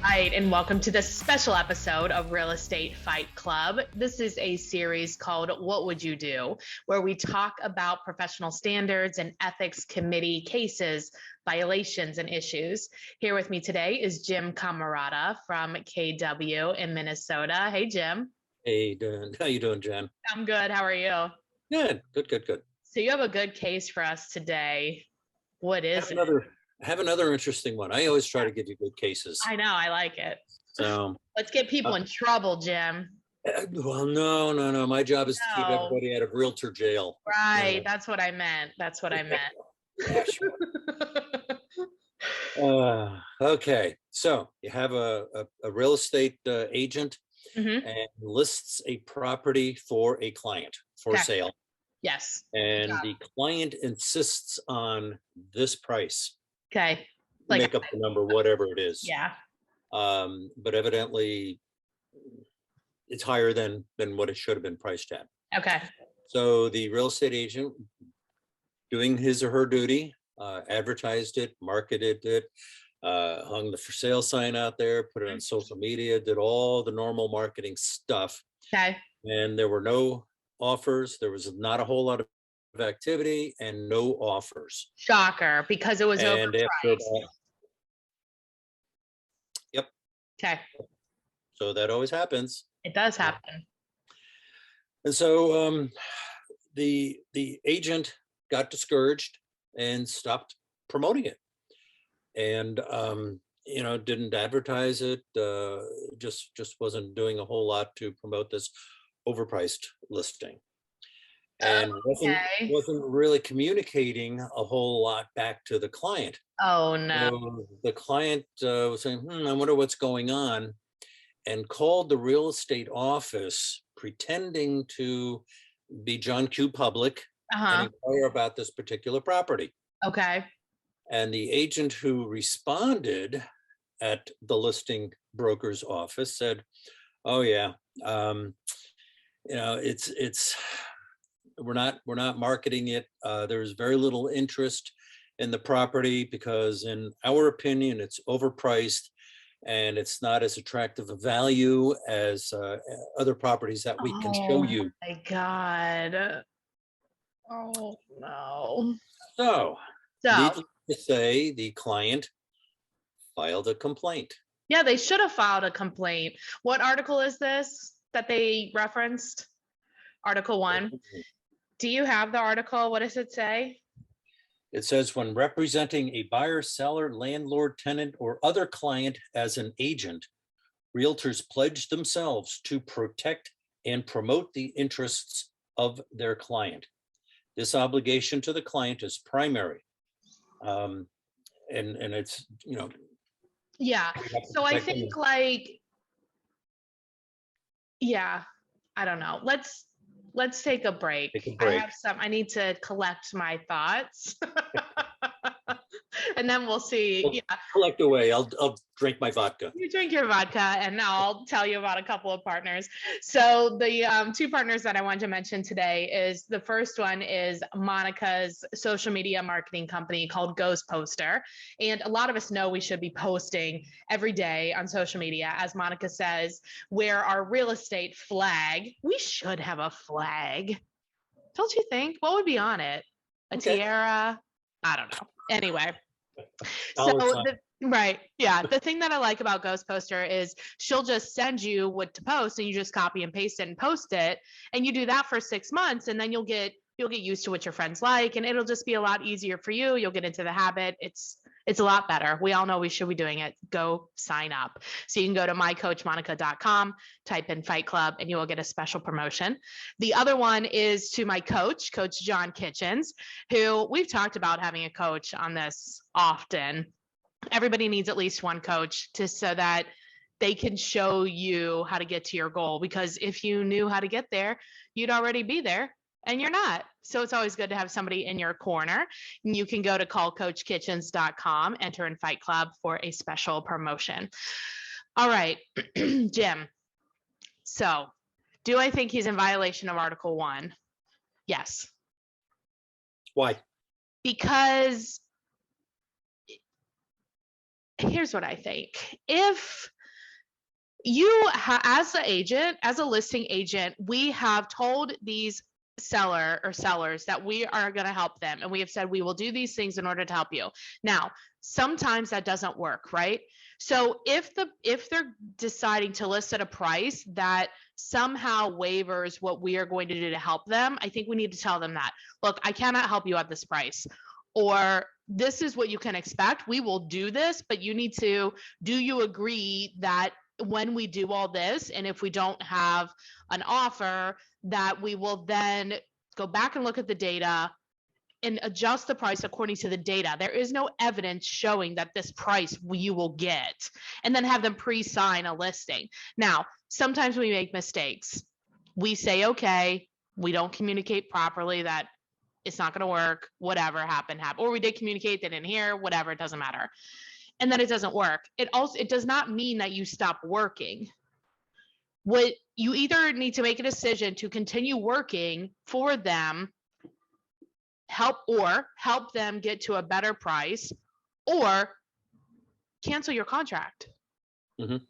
right, and welcome to this special episode of Real Estate Fight Club. This is a series called What Would You Do?, where we talk about professional standards and ethics committee cases, violations, and issues. Here with me today is Jimcamarata from KW in Minnesota. Hey, Jim. Hey, how you doing, Jen? I'm good. How are you? Good. So you have a good case for us today. What is it? I have another interesting one. I always try to give you good cases. I know, I like it. So let's get people in trouble, Jim. Well, no. My job is to keep everybody out of realtor jail. Right. That's what I meant. Yeah, sure. Okay. So you have a real estate agent Mhm. and lists a property for a client for sale. Yes. And the client insists on this price. Okay. Make up the number, whatever it is. Yeah. But evidently it's higher than what it should have been priced at. Okay. So the real estate agent, doing his or her duty, advertised it, marketed it, hung the for sale sign out there, put it on social media, did all the normal marketing stuff. Okay. And there were no offers. There was not a whole lot of activity and no offers. Shocker, because it was overpriced. Yep. Okay. So that always happens. It does happen. And so the agent got discouraged and stopped promoting it, and didn't advertise it. Just wasn't doing a whole lot to promote this overpriced listing, and wasn't really communicating a whole lot back to the client. Oh no. So the client was saying, I wonder what's going on, and called the real estate office pretending to be John Q. Public and inquire about this particular property. Okay. And the agent who responded at the listing broker's office said, oh yeah, it's we're not marketing it. There's very little interest in the property because in our opinion, it's overpriced and it's not as attractive a value as other properties that we can show you. Oh my God. Oh no. So needless to say, the client filed a complaint. Yeah, they should have filed a complaint. What article is this that they referenced? Article 1. Do you have the article? What does it say? It says, when representing a buyer, seller, landlord, tenant, or other client as an agent, realtors pledge themselves to protect and promote the interests of their client. This obligation to the client is primary. And it's, Yeah. So I think I don't know. Let's take a break. I need to collect my thoughts. And then we'll see. Well, yeah. Collect away. I'll drink my vodka. You drink your vodka, and I'll tell you about a couple of partners. So the 2 partners that I want to mention today is, the first one is Monica's social media marketing company called Ghost Poster. And a lot of us know we should be posting every day on social media. As Monica says, where our real estate flag, we should have a flag. Don't you think? What would be on it? A tiara? I don't know. Anyway. Right. Yeah. The thing that I like about Ghost Poster is she'll just send you what to post, and you just copy and paste it and post it. And you do that for 6 months, and then you'll get used to what your friends like, and it'll just be a lot easier for you. You'll get into the habit. It's a lot better. We all know we should be doing it. Go sign up. So you can go to mycoachmonica.com, type in Fight Club, and you will get a special promotion. The other one is to my coach, Coach John Kitchens, who we've talked about having a coach on this often. Everybody needs at least one coach so that they can show you how to get to your goal. Because if you knew how to get there, you'd already be there. And you're not. So it's always good to have somebody in your corner. You can go to callcoachkitchens.com, enter in Fight Club for a special promotion. All right, Jim. So do I think he's in violation of Article 1? Yes. Why? Because here's what I think. If as the agent, as a listing agent, we have told these sellers that we are going to help them, and we have said we will do these things in order to help you. Now, sometimes that doesn't work, right? So if they're deciding to list at a price that somehow waivers what we are going to do to help them, I think we need to tell them that, look, I cannot help you at this price, or this is what you can expect. We will do this, but you need to, do you agree that when we do all this, and if we don't have an offer, that we will then go back and look at the data and adjust the price according to the data. There is no evidence showing that this price you will get, and then have them pre-sign a listing. Now, sometimes we make mistakes. We say, okay, we don't communicate properly, that it's not going to work, whatever happened, or we did communicate, they didn't hear, whatever, it doesn't matter. And then it doesn't work. It does not mean that you stop working. What you either need to make a decision to continue working for them, help them get to a better price, or cancel your contract. Mhm.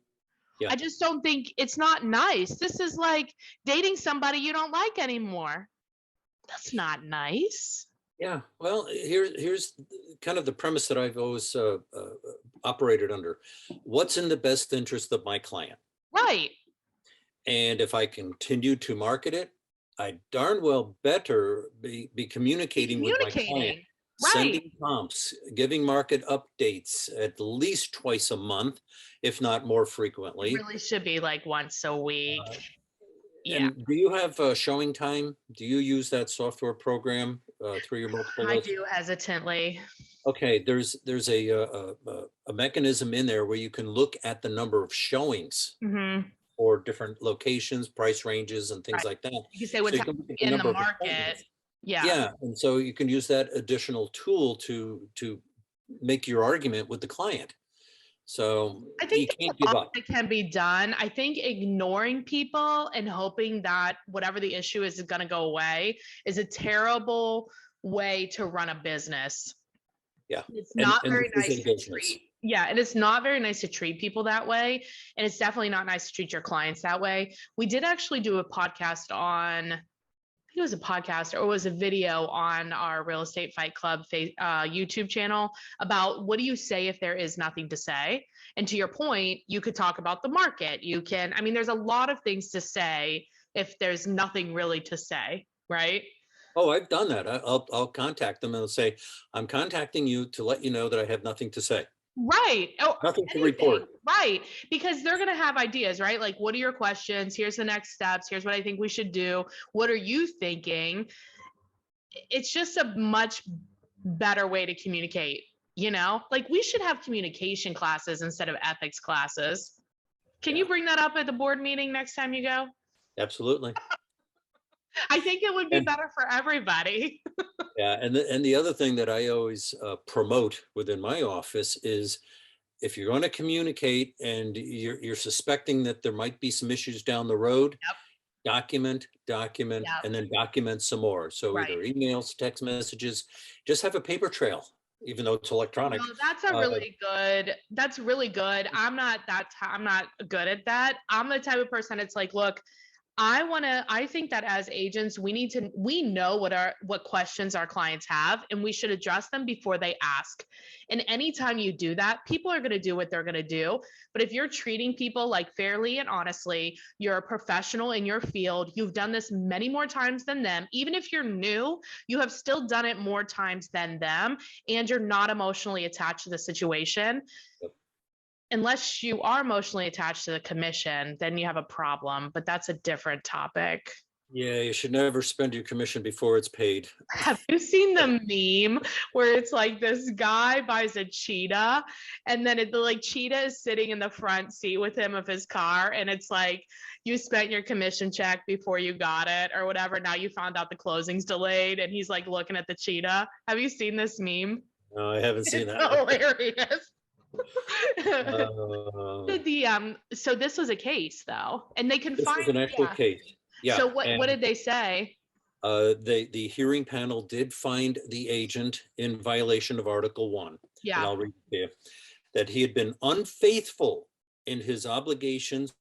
Yeah. I just don't think, it's not nice. This is like dating somebody you don't like anymore. That's not nice. Yeah, well, here's kind of the premise that I've always operated under. What's in the best interest of my client? Right. And if I continue to market it, I darn well better be communicating with my client, Right. sending comps, giving market updates at least twice a month, if not more It frequently. really should be like once a week. Yeah. And do you have showing time? Do you use that software program through your multiple I lists? do hesitantly. Okay, there's a mechanism in there where you can look at the number of showings Mm-hmm. for different locations, price ranges, and things Right. like that. You can say So what's you can look at the in the number of market. appointments. Yeah. Yeah, and so you can use that additional tool to make your argument with the client. So I you think there's can't a give lot up. that can be done. I think ignoring people and hoping that whatever the issue is going to go away is a terrible way to run a business. Yeah, It's and not very this is nice a to business. treat. Yeah, and it's not very nice to treat people that way. And it's definitely not nice to treat your clients that way. We did actually do a podcast on, I think it was a podcast or it was a video on our Real Estate Fight Club YouTube channel about what do you say if there is nothing to say? And to your point, you could talk about the market. You can, I mean, there's a lot of things to say if there's nothing really to say, right? Oh, I've done that. I'll contact them and I'll say, I'm contacting you to let you know that I have nothing to say. Right. Oh, Nothing to anything. report. Right. Because they're going to have ideas, right? Like, what are your questions? Here's the next steps. Here's what I think we should do. What are you thinking? It's just a much better way to communicate, you know? Like, we should have communication classes instead of ethics classes. Can you Yeah. bring that up at the board meeting next time you go? Absolutely. I think it would be And better for everybody. yeah, and the other thing that I always promote within my office is if you're going to communicate and you're suspecting that there might be some issues down the road, Yep. document, Yep. and then document some more. So Right. either emails, text messages, just have a paper trail, even though it's electronic. No, that's really good. I'm not good at that. I'm the type of person, it's like, look, I think that as agents, we know what questions our clients have, and we should address them before they ask. And anytime you do that, people are going to do what they're going to do. But if you're treating people like fairly and honestly, you're a professional in your field, you've done this many more times than them. Even if you're new, you have still done it more times than them, and you're not emotionally attached to the situation. Yep. Unless you are emotionally attached to the commission, then you have a problem, but that's a different topic. Yeah, you should never spend your commission before it's paid. Have you seen the meme where it's like this guy buys a cheetah and then the like cheetah is sitting in the front seat with him of his car, and it's like, you spent your commission check before you got it or whatever. Now you found out the closing's delayed, and he's like looking at the cheetah. Have you seen this meme? No, I haven't seen that. Hilarious. So this was a case though, and they can This find is an actual case. Yeah. So what did they say? The hearing panel did find the agent in violation of Article 1. Yeah. And I'll read it to you. That he had been unfaithful in his obligations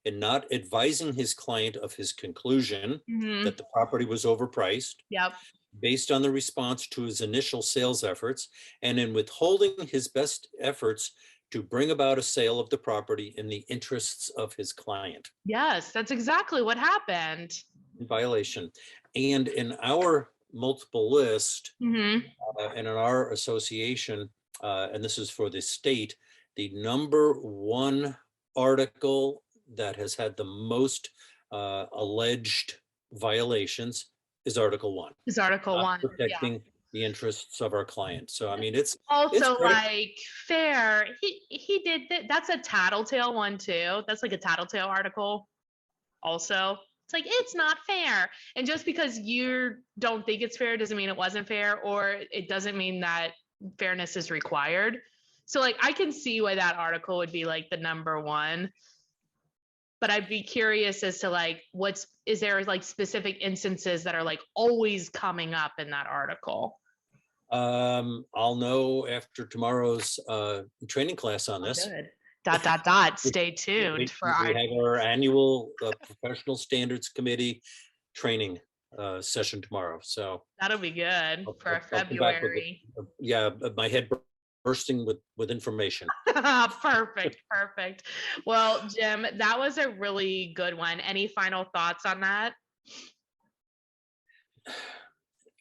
and not advising his client of his conclusion that the property was overpriced Yep. based on the response to his initial sales efforts, and in withholding his best efforts to bring about a sale of the property in the interests of his client. Yes, that's exactly what happened. In violation. And in our multiple list, Hmm. and in our association, and this is for the state, the number one article that has had the most alleged violations is Article 1. Is Article Not 1. Yeah. protecting the interests of our client. So I mean, it's Also, critical. like, fair. He did that. That's a tattletale one too. That's like a tattletale article. Also, it's like it's not fair. And just because you don't think it's fair doesn't mean it wasn't fair, or it doesn't mean that fairness is required. So, like, I can see why that article would be like the number one. But I'd be curious as to like is there like specific instances that are like always coming up in that article? I'll know after tomorrow's training class on this. Good. Dot, dot, dot. Stay tuned for We have our annual Professional Standards Committee training session tomorrow. So that'll be good I'll for come back with February. yeah, my head bursting with information. Perfect. Perfect. Well, Jim, that was a really good one. Any final thoughts on that?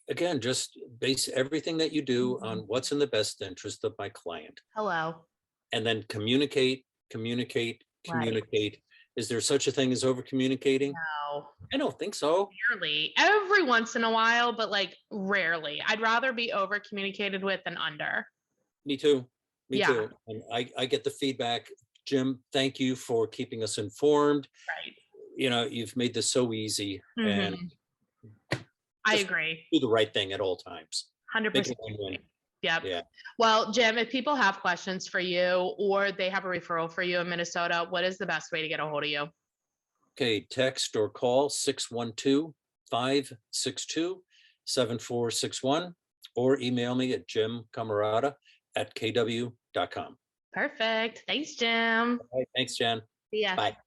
Again, just base everything that you do on what's in the best interest of my client. Hello. And then communicate. Right. Is there such a thing as over communicating? No, I don't think so. rarely. Every once in a while, but like rarely. I'd rather be over communicated with than under. Me too. Me Yeah. too. And I get the feedback. Jim, thank you for keeping us informed. Right. You know, you've made this so easy, and I just agree. do the right thing at all times. 100%. Make it win-win. Yep. Yeah. Well, Jim, if people have questions for you or they have a referral for you in Minnesota, what is the best way to get a hold of you? Okay, text or call 612-562-7461 or email me at jimcamarata@kw.com. Perfect. Thanks, Jim. All right, thanks, Jen. See ya. Bye.